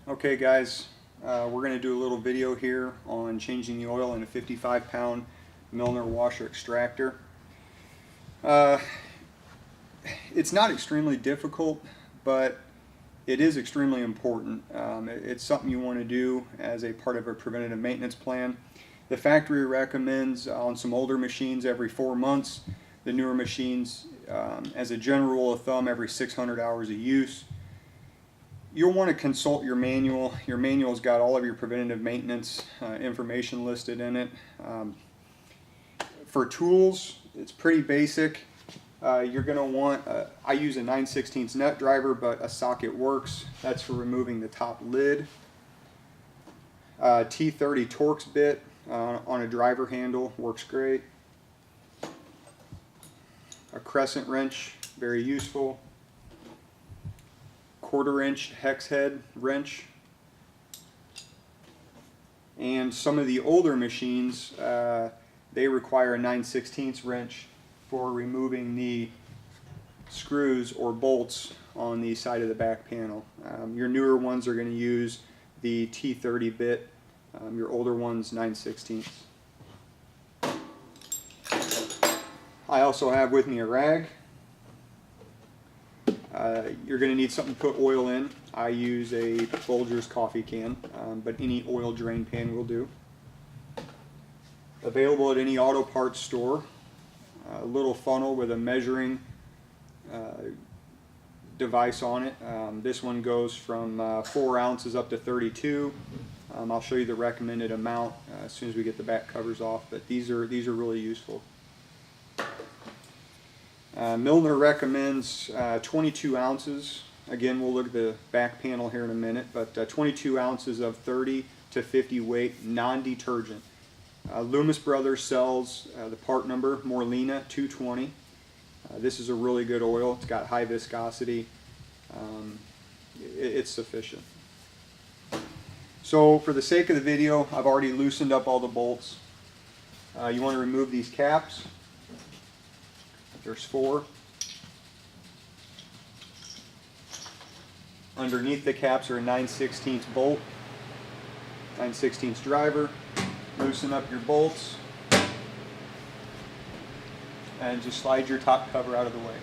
Okay guys, we're going to do a little video here on changing the oil in a 55-pound Milner washer extractor. Uh, it's not extremely difficult, but it is extremely important. It's something you want to do as a part of a preventative maintenance plan. The factory recommends on some older machines every 4 months. The newer machines, as a general rule of thumb, every 600 hours of use. You'll want to consult your manual. Your manual's got all of your preventative maintenance information listed in it. For tools, it's pretty basic. You're going to want, I use a 9/16 nut driver, but a socket works. That's for removing the top lid. T30 Torx bit on a driver handle works great. A crescent wrench, very useful. 1/4-inch hex head wrench. And some of the older machines, they require a 9/16 wrench for removing the screws or bolts on the side of the back panel. Your newer ones are going to use the T30 bit, your older ones 9/16. I also have with me a rag. You're going to need something to put oil in. I use a Folgers coffee can, but any oil drain pan will do. Available at any auto parts store. A little funnel with a measuring device on it. This one goes from 4 ounces up to 32. I'll show you the recommended amount as soon as we get the back covers off, but these are really useful. Milner recommends 22 ounces. Again, we'll look at the back panel here in a minute, but 22 ounces of 30 to 50 weight non-detergent. Loomis Brothers sells the part number Morlina 220. This is a really good oil. It's got high viscosity. It's sufficient. So for the sake of the video, I've already loosened up all the bolts. You want to remove these caps. There's 4. Underneath the caps are a 9/16 bolt, 9/16 driver. Loosen up your bolts and just slide your top cover out of the way.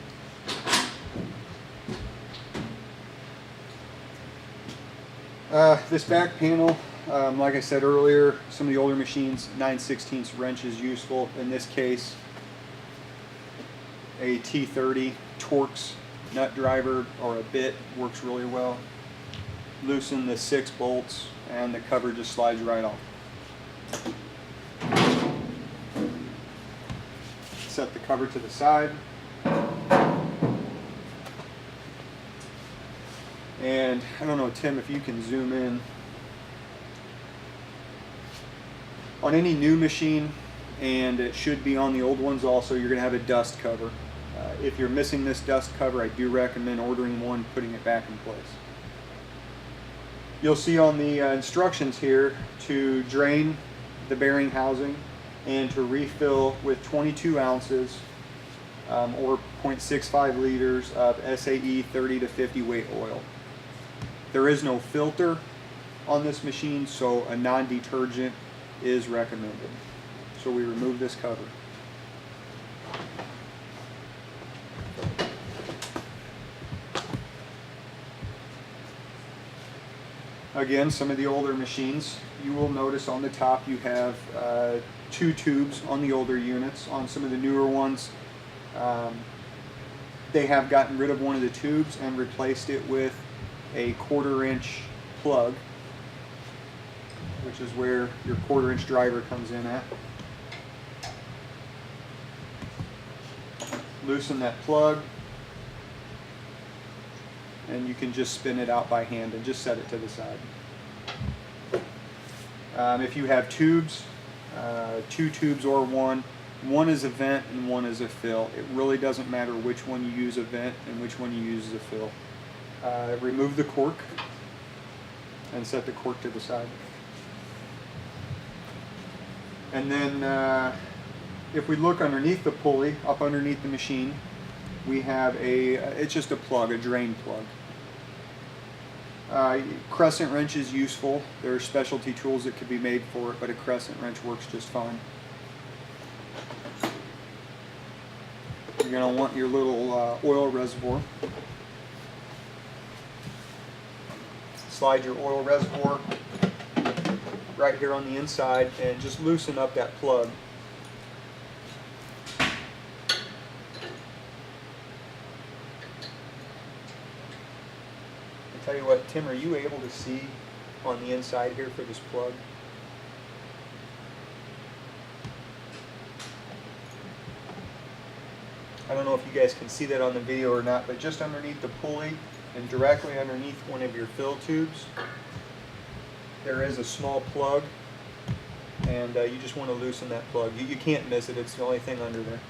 This back panel, like I said earlier, some of the older machines, 9/16 wrench is useful. In this case, a T30 Torx nut driver or a bit works really well. Loosen the 6 bolts and the cover just slides right off. Set the cover to the side. And I don't know, Tim, if you can zoom in. On any new machine, and it should be on the old ones also, you're going to have a dust cover. If you're missing this dust cover, I do recommend ordering one, putting it back in place. You'll see on the instructions here to drain the bearing housing and to refill with 22 ounces or 0.65 liters of SAE 30 to 50 weight oil. There is no filter on this machine, so a non-detergent is recommended. So we remove this cover. Again, some of the older machines, you will notice on the top you have 2 tubes on the older units. On some of the newer ones, they have gotten rid of one of the tubes and replaced it with a 1/4-inch plug, which is where your 1/4-inch driver comes in at. Loosen that plug, and you can just spin it out by hand and just set it to the side. If you have tubes, 2 tubes or one is a vent and one is a fill. It really doesn't matter which one you use a vent and which one you use as a fill. Remove the cork and set the cork to the side. And then if we look underneath the pulley, up underneath the machine, we have it's just a plug, a drain plug. Crescent wrench is useful. There are specialty tools that could be made for it, but a crescent wrench works just fine. You're going to want your little oil reservoir. Slide your oil reservoir right here on the inside and just loosen up that plug. Tell you what, Tim, are you able to see on the inside here for this plug? I don't know if you guys can see that on the video or not, but just underneath the pulley and directly underneath one of your fill tubes, there is a small plug, and you just want to loosen that plug. You can't miss it, it's the only thing under there.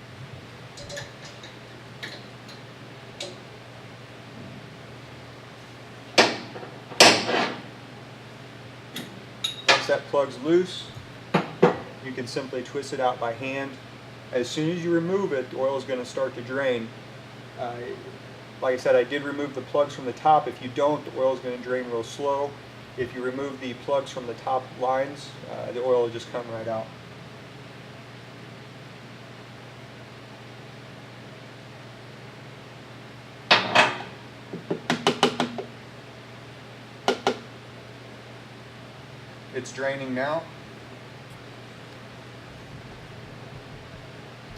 Once that plug's loose, you can simply twist it out by hand. As soon as you remove it, the oil is going to start to drain. Like I said, I did remove the plugs from the top. If you don't, the oil is going to drain real slow. If you remove the plugs from the top lines, the oil will just come right out. It's draining now.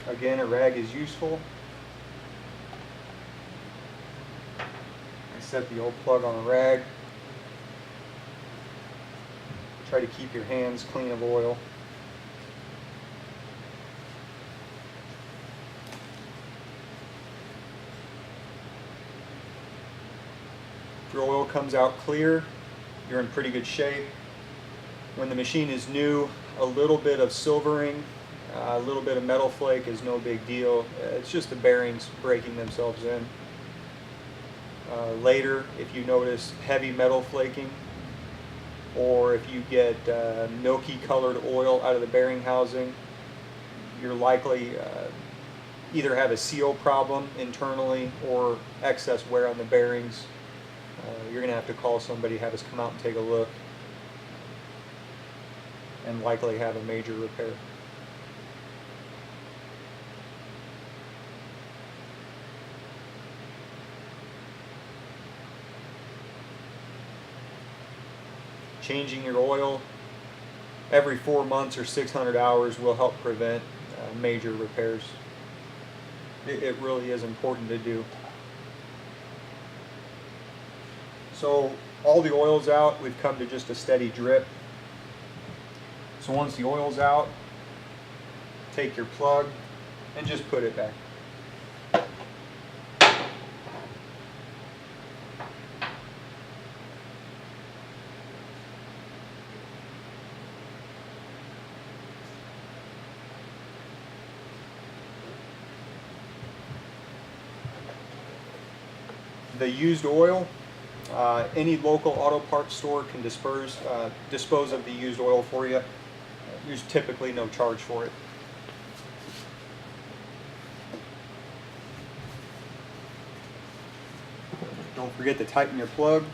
Again, a rag is useful. I set the old plug on a rag. Try to keep your hands clean of oil. If your oil comes out clear, you're in pretty good shape. When the machine is new, a little bit of silvering, a little bit of metal flake is no big deal. It's just the bearings breaking themselves in. Later, if you notice heavy metal flaking, or if you get milky colored oil out of the bearing housing, you're likely either have a seal problem internally or excess wear on the bearings. You're going to have to call somebody, have us come out and take a look, and likely have a major repair. Changing your oil every 4 months or 600 hours will help prevent major repairs. It really is important to do. So all the oil's out, we've come to just a steady drip. So once the oil's out, take your plug and just put it back. The used oil, any local auto parts store can dispose of the used oil for you. There's typically no charge for it. Don't forget to tighten your plug.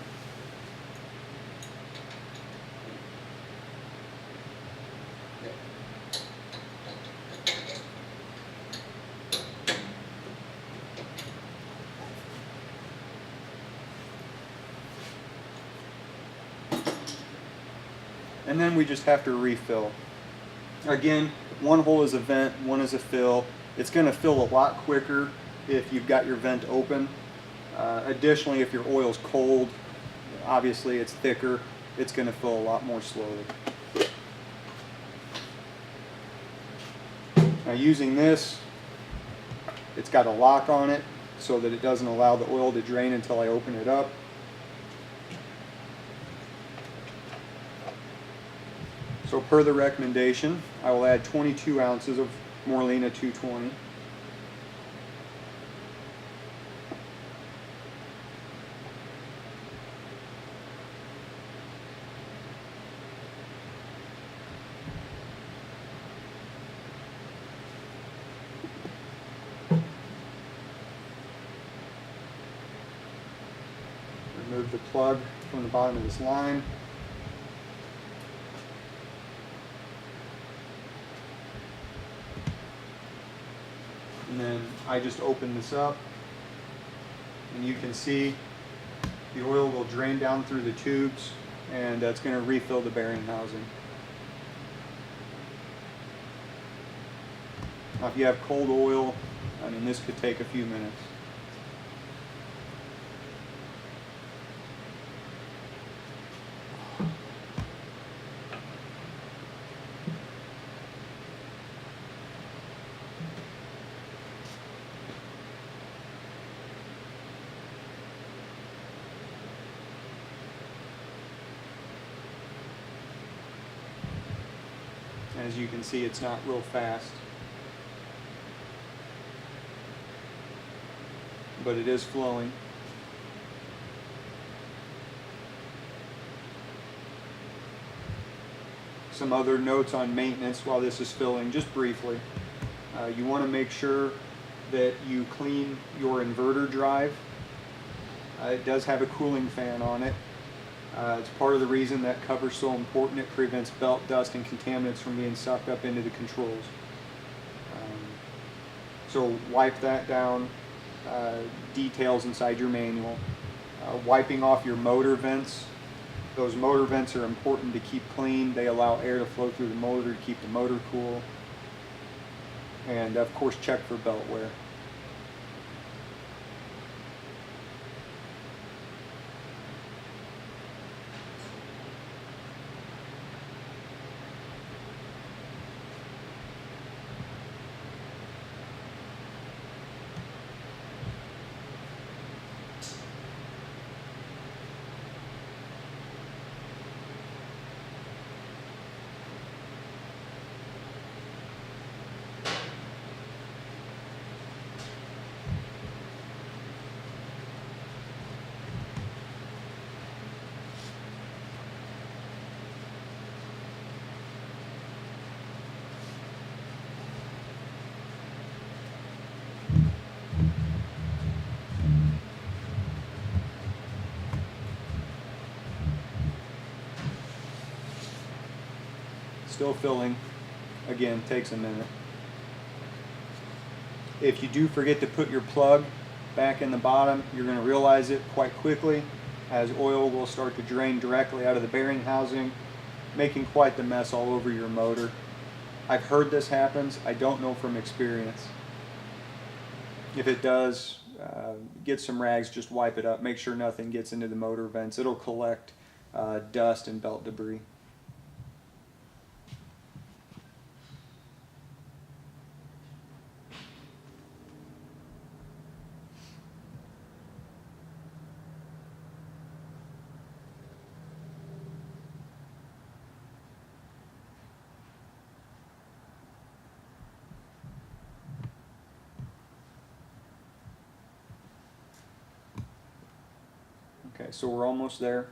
And then we just have to refill. Again, one hole is a vent, one is a fill. It's going to fill a lot quicker if you've got your vent open. Additionally, if your oil's cold, obviously it's thicker, it's going to fill a lot more slowly. Now using this, it's got a lock on it so that it doesn't allow the oil to drain until I open it up. So per the recommendation, I will add 22 ounces of Morlina 220. Remove the plug. from the bottom of this line. And then I just open this up, and you can see the oil will drain down through the tubes, and that's going to refill the bearing housing. Now if you have cold oil, I mean, this could take a few minutes. As you can see, it's not real fast, but it is flowing. Some other notes on maintenance while this is filling, just briefly. You want to make sure that you clean your inverter drive. It does have a cooling fan on it. It's part of the reason that cover's so important. It prevents belt dust and contaminants from being sucked up into the controls. So wipe that down. Details inside your manual. Wiping off your motor vents. Those motor vents are important to keep clean. They allow air to flow through the motor to keep the motor cool. And of course, check for belt wear. Still filling. Again, takes a minute. If you do forget to put your plug back in the bottom, you're going to realize it quite quickly, as oil will start to drain directly out of the bearing housing, making quite the mess all over your motor. I've heard this happens. I don't know from experience. If it does, get some rags, just wipe it up. Make sure nothing gets into the motor vents. It'll collect dust and belt debris. Okay, so we're almost there.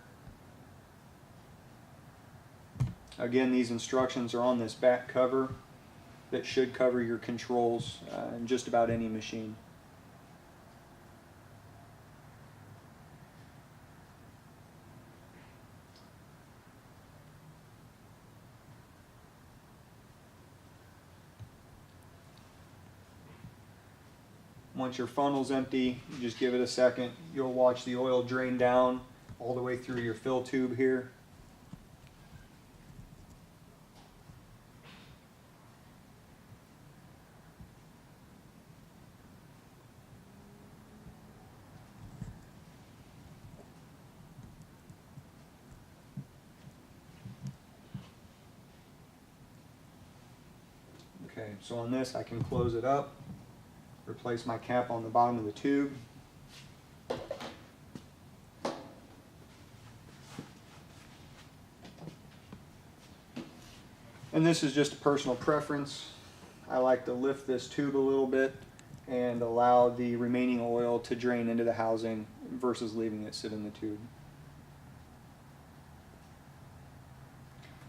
Again, these instructions are on this back cover that should cover your controls in just about any machine. Once your funnel's empty, you just give it a second. You'll watch the oil drain down all the way through your fill tube here. Okay, so on this I can close it up. Replace my cap on the bottom of the tube. And this is just a personal preference. I like to lift this tube a little bit and allow the remaining oil to drain into the housing versus leaving it sit in the tube.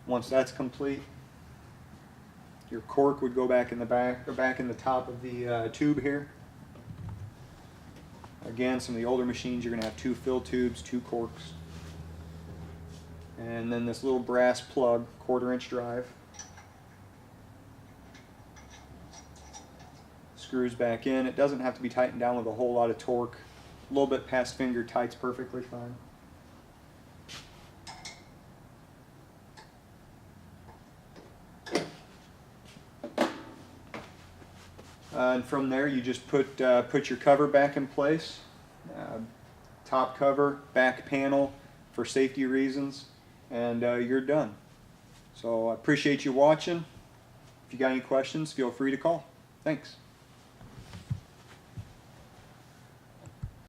Once that's complete, your cork would go back in the back, or back in the top of the tube here. Again, some of the older machines, you're going to have 2 fill tubes, 2 corks. And then this little brass plug, 1/4 inch drive. Screws back in. It doesn't have to be tightened down with a whole lot of torque. A little bit past finger tight's perfectly fine. And from there you just put your cover back in place. Top cover, back panel for safety reasons, and you're done. So I appreciate you watching. If you got any questions, feel free to call. Thanks.